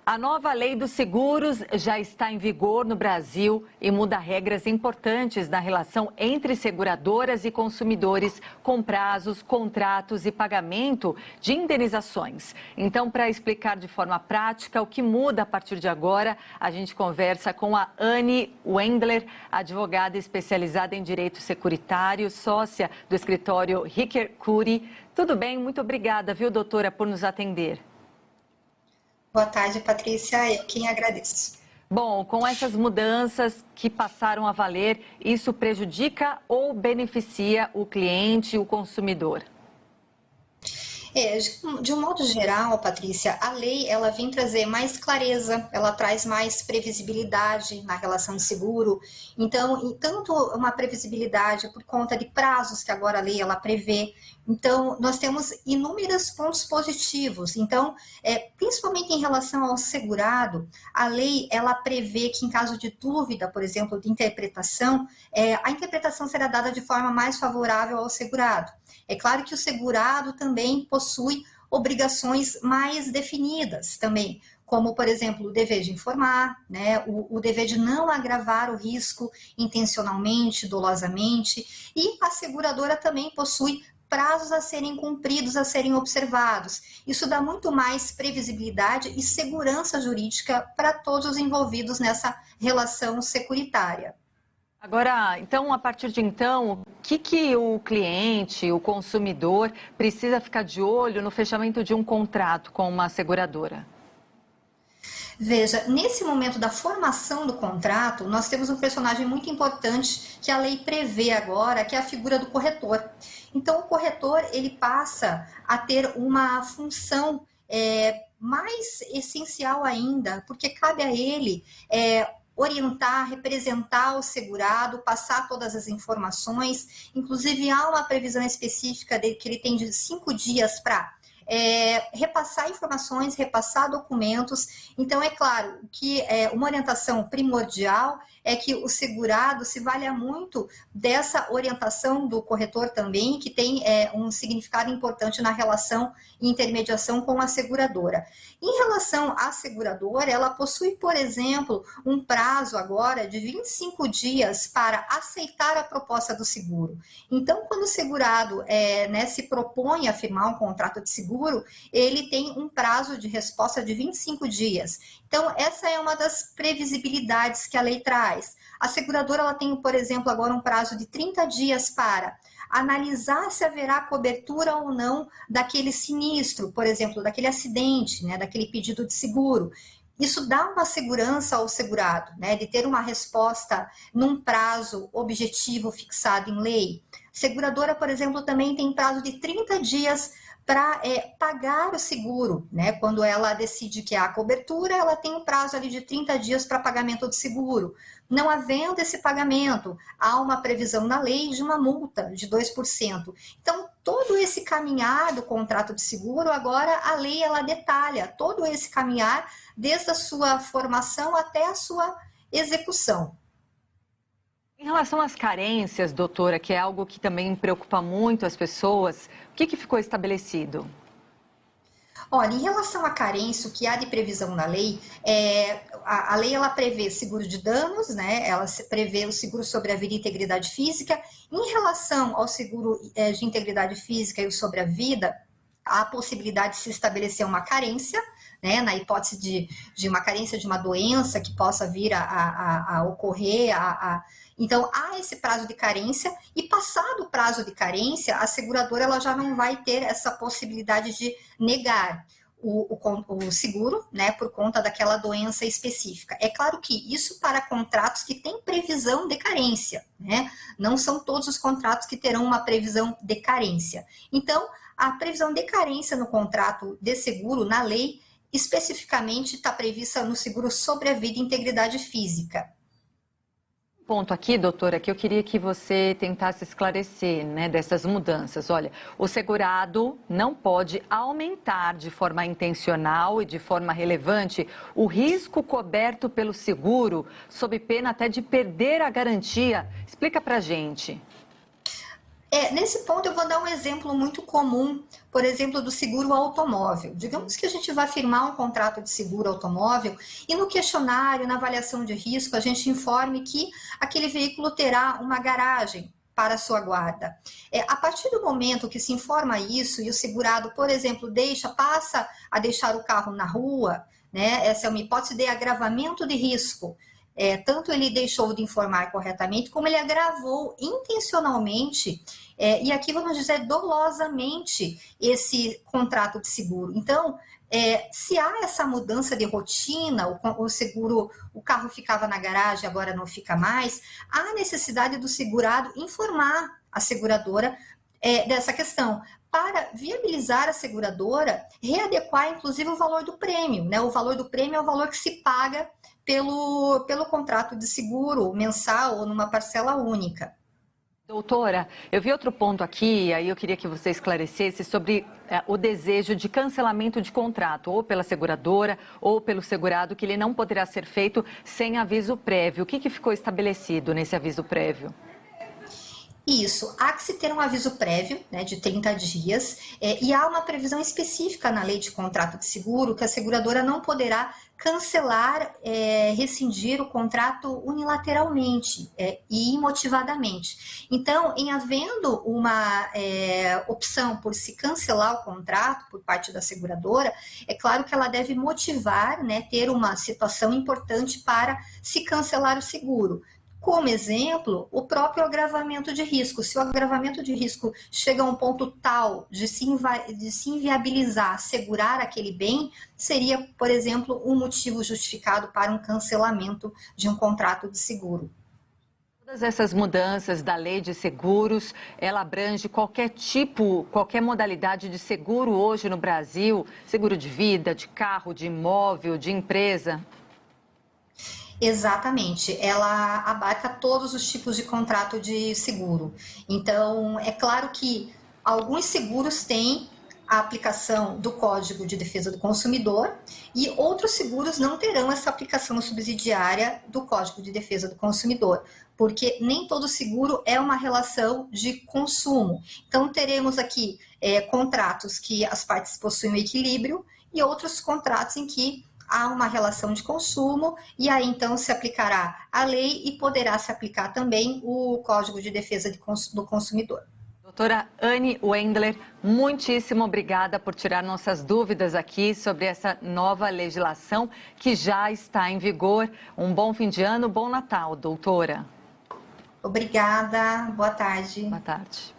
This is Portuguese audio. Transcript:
A nova lei dos seguros já está em vigor no Brasil e muda regras importantes na relação entre seguradoras e consumidores, com prazos, contratos e pagamento de indenizações. Então, para explicar de forma prática o que muda a partir de agora, a gente conversa com a Anne Wendler, advogada especializada em direito securitário, sócia do escritório Ricker Curi. Tudo bem? Muito obrigada, viu, doutora, por nos atender. Boa tarde, Patrícia. Eu quem agradeço. Bom, com essas mudanças que passaram a valer, isso prejudica ou beneficia o cliente, o consumidor? De um modo geral, Patrícia, a lei ela vem trazer mais clareza, ela traz mais previsibilidade na relação de seguro. Então, tanto uma previsibilidade por conta de prazos que agora a lei ela prevê. Então, nós temos inúmeros pontos positivos. Então, principalmente em relação ao segurado, a lei ela prevê que em caso de dúvida, por exemplo, de interpretação, a interpretação será dada de forma mais favorável ao segurado. É claro que o segurado também possui obrigações mais definidas também, como, por exemplo, o dever de informar, né, o dever de não agravar o risco intencionalmente, dolosamente, e a seguradora também possui prazos a serem cumpridos, a serem observados. Isso dá muito mais previsibilidade e segurança jurídica para todos os envolvidos nessa relação securitária. Agora, então, a partir de então, o que o cliente, o consumidor, precisa ficar de olho no fechamento de um contrato com uma seguradora? Veja, nesse momento da formação do contrato, nós temos um personagem muito importante que a lei prevê agora, que é a figura do corretor. Então, o corretor, ele passa a ter uma função mais essencial ainda, porque cabe a ele orientar, representar o segurado, passar todas as informações. Inclusive, há uma previsão específica dele que ele tem de 5 dias para repassar informações, repassar documentos. Então, é claro que uma orientação primordial é que o segurado se valha muito dessa orientação do corretor também, que tem um significado importante na relação e intermediação com a seguradora. Em relação à seguradora, ela possui, por exemplo, um prazo agora de 25 dias para aceitar a proposta do seguro. Então, quando o segurado se propõe a firmar um contrato de seguro, ele tem um prazo de resposta de 25 dias. Então, essa é uma das previsibilidades que a lei traz. A seguradora ela tem, por exemplo, agora um prazo de 30 dias para analisar se haverá cobertura ou não daquele sinistro, por exemplo, daquele acidente, né, daquele pedido de seguro. Isso dá uma segurança ao segurado, né, de ter uma resposta num prazo objetivo fixado em lei. Seguradora, por exemplo, também tem prazo de 30 dias para pagar o seguro, né? Quando ela decide que há cobertura, ela tem um prazo ali de 30 dias para pagamento do seguro. Não havendo esse pagamento, há uma previsão na lei de uma multa de 2%. Então, todo esse caminhar do contrato de seguro, agora a lei ela detalha todo esse caminhar, desde a sua formação até a sua execução. Em relação às carências, doutora, que é algo que também preocupa muito as pessoas, o que ficou estabelecido? Olha, em relação à carência, o que há de previsão na lei, a lei ela prevê seguro de danos, né? Ela prevê o seguro sobre a vida e integridade física. Em relação ao seguro de integridade física e o sobre a vida, há a possibilidade de se estabelecer uma carência, né, na hipótese de uma carência de uma doença que possa vir a ocorrer. Então, há esse prazo de carência e, passado o prazo de carência, a seguradora ela já não vai ter essa possibilidade de negar o seguro, né, por conta daquela doença específica. É claro que isso para contratos que têm previsão de carência, né? Não são todos os contratos que terão uma previsão de carência. Então, a previsão de carência no contrato de seguro, na lei, especificamente está prevista no seguro sobre a vida e integridade física. Ponto aqui, doutora, que eu queria que você tentasse esclarecer, né, dessas mudanças. Olha, o segurado não pode aumentar de forma intencional e de forma relevante o risco coberto pelo seguro, sob pena até de perder a garantia. Explica pra gente. Nesse ponto eu vou dar um exemplo muito comum, por exemplo, do seguro automóvel. Digamos que a gente vai firmar um contrato de seguro automóvel e no questionário, na avaliação de risco, a gente informe que aquele veículo terá uma garagem para a sua guarda. A partir do momento que se informa isso e o segurado, por exemplo, passa a deixar o carro na rua, né? Essa é uma hipótese de agravamento de risco. Tanto ele deixou de informar corretamente, como ele agravou intencionalmente, e aqui vamos dizer dolosamente, esse contrato de seguro. Então, se há essa mudança de rotina, o seguro, o carro ficava na garagem, agora não fica mais, há necessidade do segurado informar a seguradora dessa questão, para viabilizar a seguradora, readequar inclusive o valor do prêmio, né? O valor do prêmio é o valor que se paga pelo contrato de seguro mensal ou numa parcela única. Doutora, eu vi outro ponto aqui, aí eu queria que você esclarecesse sobre o desejo de cancelamento de contrato, ou pela seguradora ou pelo segurado, que ele não poderá ser feito sem aviso prévio. O que ficou estabelecido nesse aviso prévio? Isso, há que se ter um aviso prévio, né, de 30 dias, e há uma previsão específica na lei de contrato de seguro que a seguradora não poderá cancelar, rescindir o contrato unilateralmente e imotivadamente. Então, em havendo uma opção por se cancelar o contrato por parte da seguradora, é claro que ela deve motivar, né, ter uma situação importante para se cancelar o seguro. Como exemplo, o próprio agravamento de risco. Se o agravamento de risco chega a um ponto tal de se inviabilizar segurar aquele bem, seria, por exemplo, um motivo justificado para um cancelamento de um contrato de seguro. Todas essas mudanças da lei de seguros, ela abrange qualquer tipo, qualquer modalidade de seguro hoje no Brasil? Seguro de vida, de carro, de imóvel, de empresa? Exatamente, ela abarca todos os tipos de contrato de seguro. Então, é claro que alguns seguros têm a aplicação do Código de Defesa do Consumidor e outros seguros não terão essa aplicação subsidiária do Código de Defesa do Consumidor, porque nem todo seguro é uma relação de consumo. Então, teremos aqui contratos que as partes possuem um equilíbrio e outros contratos em que há uma relação de consumo e aí então se aplicará a lei e poderá se aplicar também o Código de Defesa do Consumidor. Doutora Anne Wendler, muitíssimo obrigada por tirar nossas dúvidas aqui sobre essa nova legislação que já está em vigor. Um bom fim de ano, bom Natal, doutora. Obrigada, boa tarde. Boa tarde.